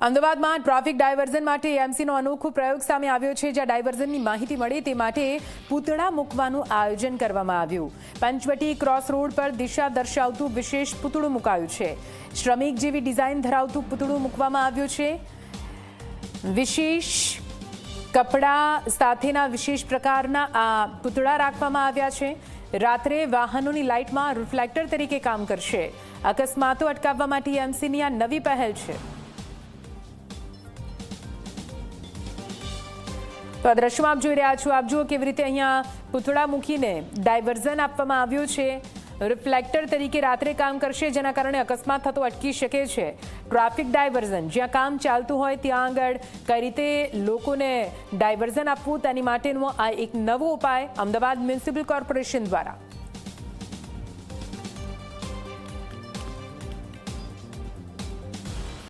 અમદાવાદમાં traffic diversion માટે એએમસીનો અનોખો પ્રયોગ સામે આવ્યો છે, જ્યાં ડાયવર્ઝનની માહિતી મળે તે માટે પૂતળા મૂકવાનું આયોજન કરવામાં આવ્યું। પંચવટી ક્રોસ રોડ પર દિશા દર્શાવતું વિશેષ પૂતળું મુકાયું છે। શ્રમિક જેવી ડિઝાઇન ધરાવતું પૂતળું મૂકવામાં આવ્યું છે। વિશેષ કપડા સાથેના વિશેષ પ્રકારના આ પૂતળા રાખવામાં આવ્યા છે। રાત્રે વાહનોની લાઇટમાં રિફ્લેક્ટર તરીકે કામ કરશે। અકસ્માતો અટકાવવા માટે એએમસીની આ નવી પહેલ છે। તો આ દ્રશ્યમાં આપ જોઈ રહ્યા છો, આપ જુઓ કેવી રીતે અહીંયા પૂતળા મૂકીને ડાયવર્ઝન આપવામાં આવ્યું છે। રિફ્લેક્ટર તરીકે રાત્રે કામ કરશે, જેના કારણે અકસ્માત થતો અટકી શકે છે। ટ્રાફિક ડાયવર્ઝન જ્યાં કામ ચાલતું હોય ત્યાં આગળ કઈ રીતે લોકોને ડાયવર્ઝન આપવું તેની માટેનો આ એક નવો ઉપાય અમદાવાદ મ્યુનિસિપલ કોર્પોરેશન દ્વારા।